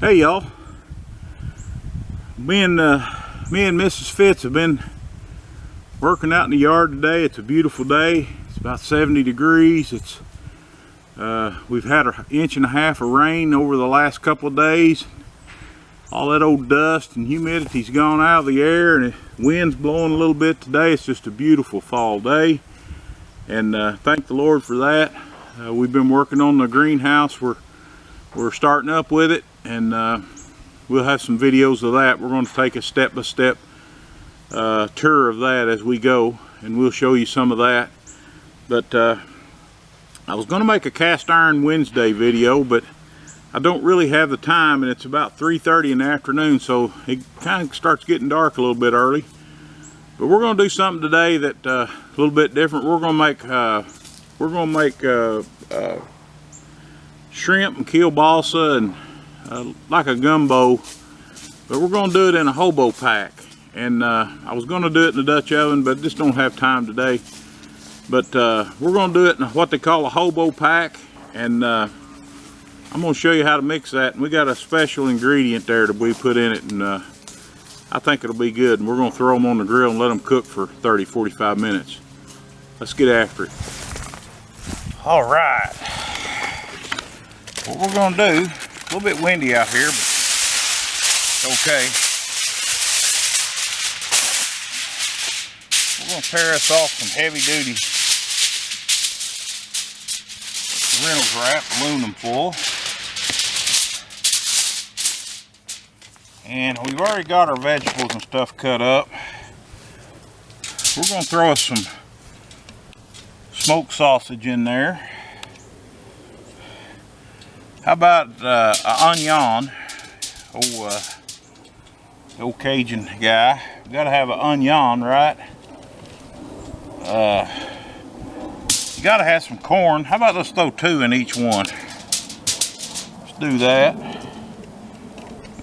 Hey y'all, me and Mrs. Fitz have been working out in the yard today. It's a beautiful day. It's about 70 degrees. We've had an inch and a half of rain over the last couple of days. All that old dust and humidity's gone out of the air, and the wind's blowing a little bit today. It's just a beautiful fall day, and thank the Lord for that. We've been working on the greenhouse. We're starting up with it, and we'll have some videos of that. We're going to take a step-by-step tour of that as we go, and we'll show you some of that. But I was going to make a cast iron Wednesday video, but I don't really have the time, and it's about 3:30 in the afternoon, so it kind of starts getting dark a little bit early. But we're going to do something today that a little bit different. We're going to make shrimp and kielbasa and like a gumbo, but we're going to do it in a hobo pack. And I was going to do it in the Dutch oven, but just don't have time today. But we're going to do it in what they call a hobo pack, and I'm going to show you how to mix that. And we got a special ingredient there that we put in it, and I think it'll be good. And we're going to throw them on the grill and let them cook for 30-45 minutes. Let's get after it. All right. What we're going to do, a little bit windy out here, but it's okay. We're going to pair us off some heavy duty Reynolds wrap, aluminum foil. And we've already got our vegetables and stuff cut up. We're going to throw us some smoked sausage in there. How about an onion? Old Cajun guy. You gotta have an onion, right? You gotta have some corn. How about let's throw 2 in each one? Let's do that.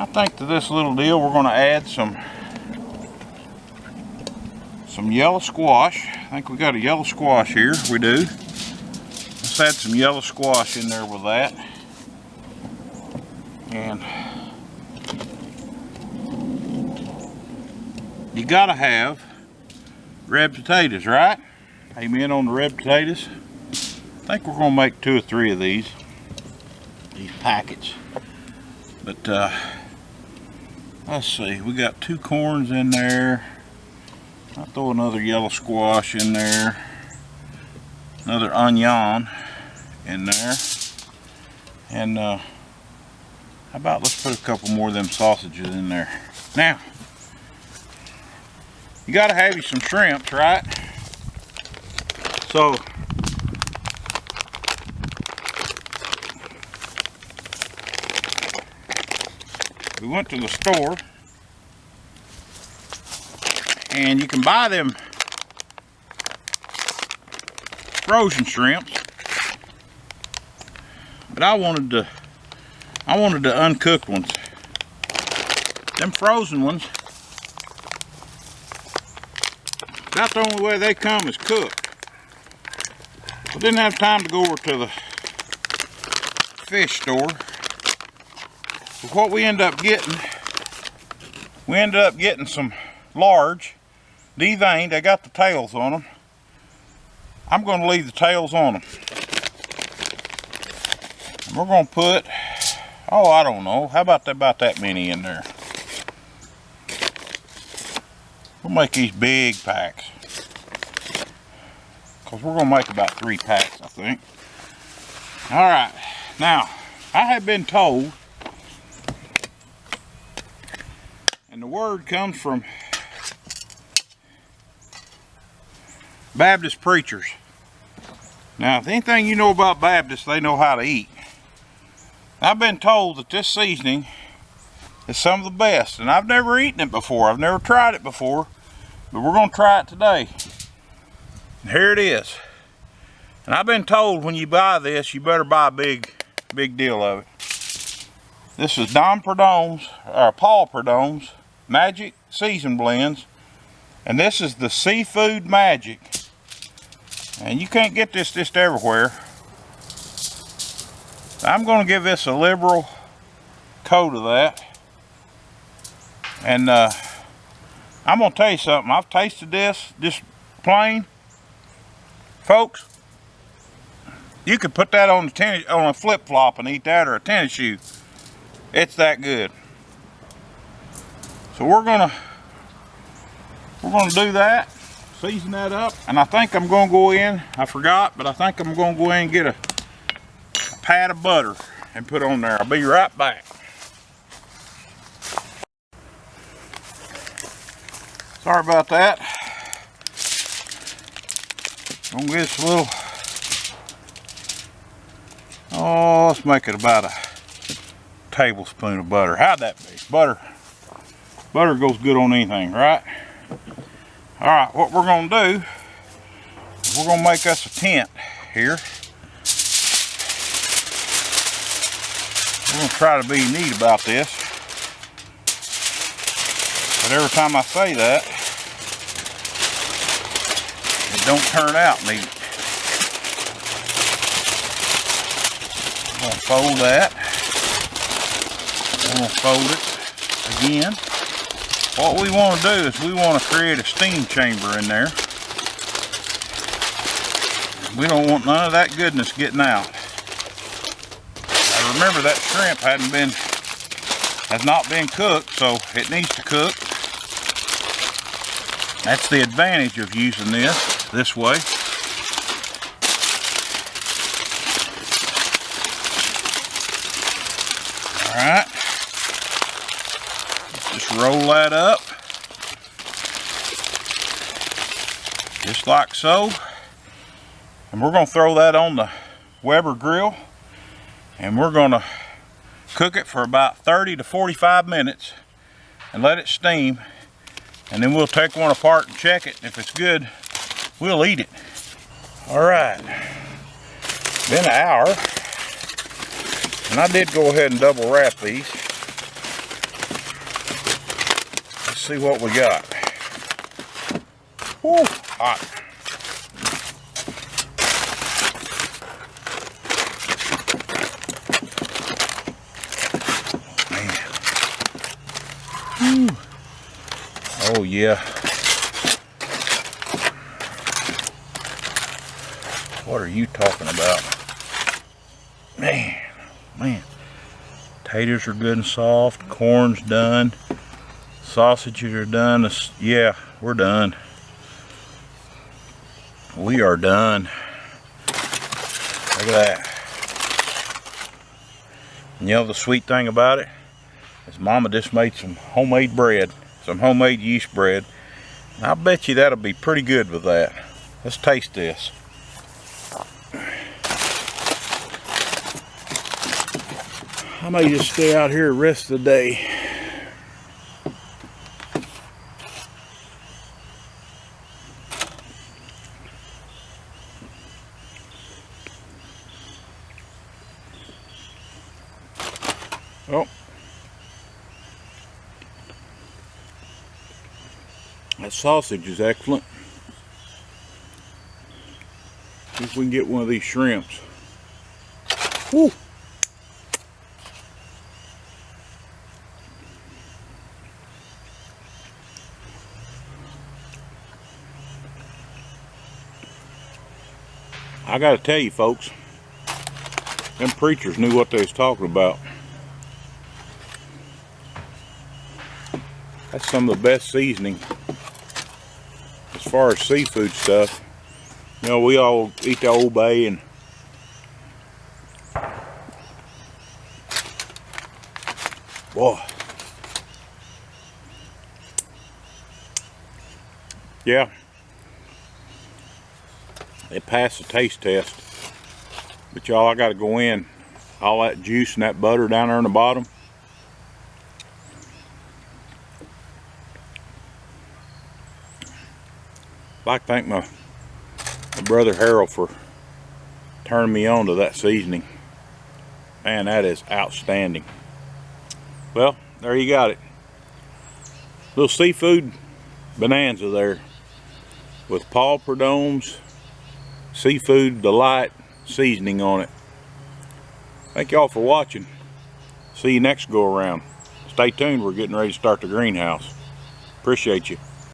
I think to this little deal we're gonna add some yellow squash. I think we got a yellow squash here. We do. Let's add some yellow squash in there with that. And you gotta have red potatoes, right? Amen on the red potatoes. I think we're gonna make 2 or 3 of these packets. But let's see, we got 2 corns in there. I'll throw another yellow squash in there, another onion in there, and how about let's put a couple more of them sausages in there. Now, you gotta have you some shrimps, right? So, we went to the store, and you can buy them frozen shrimps, but I wanted the uncooked ones. Them frozen ones, about the only way they come is cooked. I didn't have time to go over to the fish store. But what we ended up getting some large, deveined. They got the tails on them. I'm going to leave the tails on them. And we're going to put, oh, I don't know, how about that many in there? We'll make these big packs, because we're going to make about 3 packs, I think. Alright, now, I have been told, and the word comes from Baptist preachers. Now, if anything you know about Baptists, they know how to eat. I've been told that this seasoning is some of the best, and I've never eaten it before. I've never tried it before, but we're going to try it today. And here it is. And I've been told when you buy this, you better buy a big deal of it. This is Paul Prudhomme's Magic Season Blends, and this is the Seafood Magic. And you can't get this just everywhere. I'm going to give this a liberal coat of that. And I'm gonna tell you something. I've tasted this just plain, folks. You could put that on a flip flop and eat that, or a tennis shoe. It's that good. So we're gonna do that, season that up, and I think I'm gonna go in. I forgot, but I think I'm gonna go in and get a pat of butter and put on there. I'll be right back. Sorry about that. Gonna get us a little. Oh, let's make it about a tablespoon of butter. How'd that be? Butter goes good on anything, right? All right, what we're gonna do, we're gonna make us a tent here. We're gonna try to be neat about this. But every time I say that, it don't turn out neat. I'm gonna fold that. I'm gonna fold it again. What we want to do is we want to create a steam chamber in there. We don't want none of that goodness getting out. Now remember, that shrimp has not been cooked, so it needs to cook. That's the advantage of using this way. Alright, just roll that up, just like so, and we're going to throw that on the Weber grill, and we're going to cook it for about 30 to 45 minutes and let it steam, and then we'll take one apart and check it. If it's good, we'll eat it. Alright, been an hour. And I did go ahead and double wrap these. Let's see what we got. Woo, hot. Man. Woo. Oh yeah. What are you talking about? Man. Potatoes are good and soft. Corn's done. Sausages are done. Yeah, we're done. We are done. Look at that. And you know the sweet thing about it is Mama just made some homemade bread, some homemade yeast bread. And I bet you that'll be pretty good with that. Let's taste this. I may just stay out here the rest of the day. Oh. That sausage is excellent. See if we can get one of these shrimps. Woo! I gotta tell you folks, them preachers knew what they was talking about. That's some of the best seasoning as far as seafood stuff. You know, we all eat the Old Bay and boy. Yeah. It passed the taste test. But y'all, I gotta go in. All that juice and that butter down there on the bottom. I'd like to thank my brother Harold for turning me on to that seasoning. Man, that is outstanding. Well, there you got it. Little seafood bonanza there with Paul Prudhomme's Seafood Delight seasoning on it. Thank y'all for watching. See you next go around. Stay tuned, we're getting ready to start the greenhouse. Appreciate you.